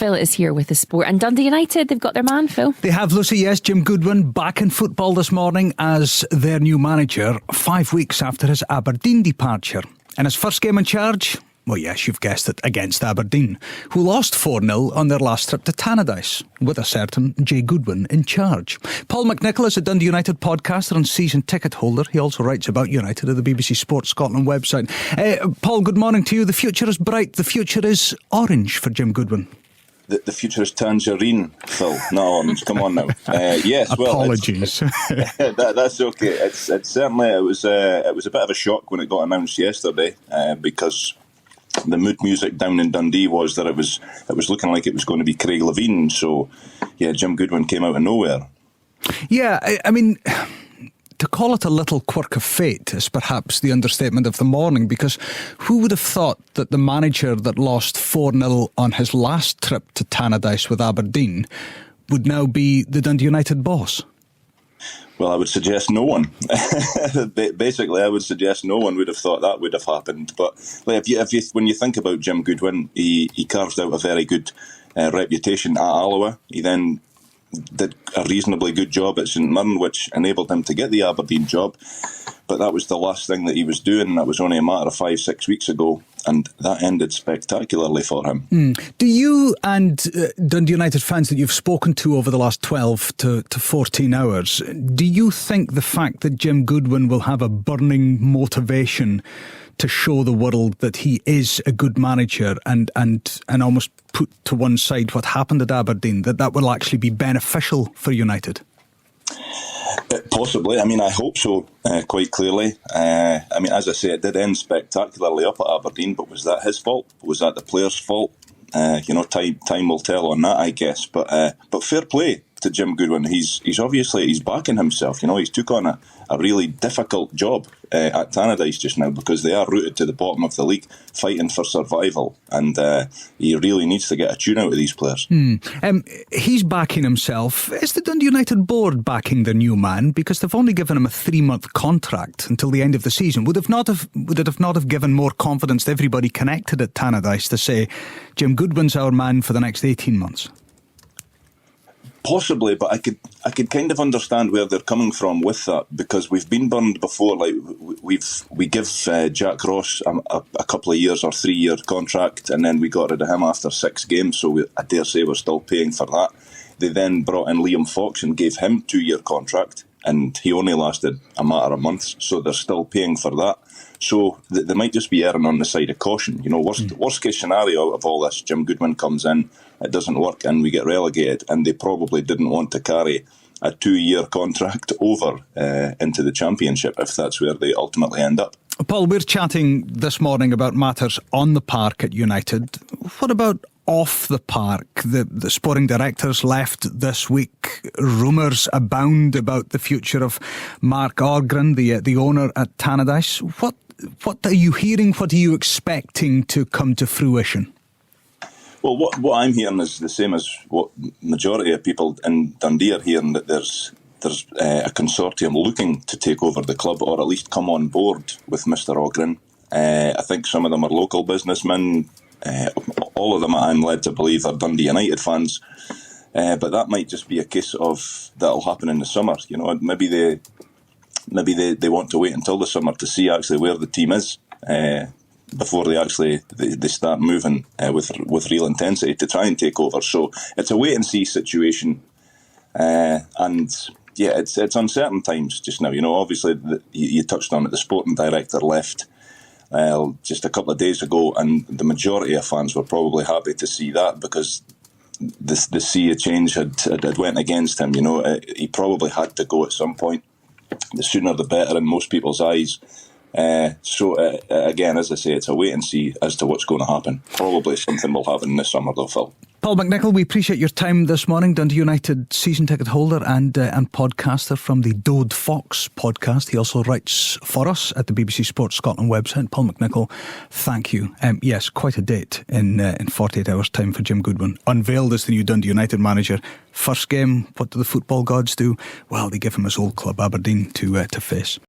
Phil is here with the sport. And Dundee United, they've got their man, Phil. They have, Lucy, yes. Jim Goodwin back in football this morning as their new manager, 5 weeks after his Aberdeen departure. And his first game in charge, well, yes, you've guessed it, against Aberdeen, who lost 4-0 on their last trip to Tannadice, with a certain Jay Goodwin in charge. Paul McNichol is a Dundee United podcaster and season ticket holder. He also writes about United at the BBC Sports Scotland website. Paul, good morning to you. The future is bright. The future is orange for Jim Goodwin. The future is tangerine, Phil, not orange. Come on now. Yes, well, apologies. That's okay. It's certainly it was a bit of a shock when it got announced yesterday because the mood music down in Dundee was that it was looking like it was going to be Craig Levein. So, yeah, Jim Goodwin came out of nowhere. Yeah, I mean, to call it a little quirk of fate is perhaps the understatement of the morning, because who would have thought that the manager that lost 4-0 on his last trip to Tannadice with Aberdeen would now be the Dundee United boss? Well, I would suggest no one. Basically, I would suggest no one would have thought that would have happened. But like, when you think about Jim Goodwin, he carved out a very good reputation at Alloa. He then did a reasonably good job at St Mirren, which enabled him to get the Aberdeen job. But that was the last thing that he was doing. That was only a matter of 5-6 weeks ago, and that ended spectacularly for him. Do you and Dundee United fans that you've spoken to over the last 12 to 14 hours, do you think the fact that Jim Goodwin will have a burning motivation to show the world that he is a good manager and almost put to one side what happened at Aberdeen, that will actually be beneficial for United? Possibly. I mean, I hope so, quite clearly. I mean, as I say, it did end spectacularly up at Aberdeen, but was that his fault? Was that the players' fault? Time will tell on that, I guess. But fair play to Jim Goodwin. He's backing himself. He's took on a really difficult job at Tannadice just now, because they are rooted to the bottom of the league, fighting for survival, and he really needs to get a tune out of these players. He's backing himself. Is the Dundee United board backing the new man? Because they've only given him a 3-month contract until the end of the season. Would it not have given more confidence to everybody connected at Tannadice to say Jim Goodwin's our man for the next 18 months? Possibly, but I could kind of understand where they're coming from with that, because we've been burned before. Like we give Jack Ross a couple of years or 3-year contract, and then we got rid of him after 6 games. So I dare say we're still paying for that. They then brought in Liam Fox and gave him 2-year contract, and he only lasted a matter of months. So they're still paying for that. So they might just be erring on the side of caution. Worst case scenario of all this, Jim Goodwin comes in, it doesn't work, and we get relegated. And they probably didn't want to carry a 2-year contract over into the Championship if that's where they ultimately end up. Paul, we're chatting this morning about matters on the park at United. What about off the park? The sporting directors left this week. Rumours abound about the future of Mark Orgren, the owner at Tannadice. What are you hearing? What are you expecting to come to fruition? Well, what I'm hearing is the same as what majority of people in Dundee are hearing, that there's a consortium looking to take over the club, or at least come on board with Mr. Orgren. I think some of them are local businessmen. All of them, I'm led to believe, are Dundee United fans. But that might just be a case of that'll happen in the summer. Maybe they want to wait until the summer to see actually where the team is before they start moving with real intensity to try and take over. So it's a wait and see situation, and yeah, it's uncertain times just now. Obviously you touched on it. The sporting director left just a couple of days ago, and the majority of fans were probably happy to see that, because the sea of change had went against him. He probably had to go at some point. The sooner the better in most people's eyes. Again, as I say, it's a wait and see as to what's going to happen. Probably something will happen this summer, though, Phil. Paul McNichol, we appreciate your time this morning. Dundee United season ticket holder and podcaster from the Dode Fox podcast. He also writes for us at the BBC Sports Scotland website. Paul McNichol, thank you. Yes, quite a date in 48 hours' time for Jim Goodwin. Unveiled as the new Dundee United manager. First game, what do the football gods do? Well, they give him his old club, Aberdeen, to face.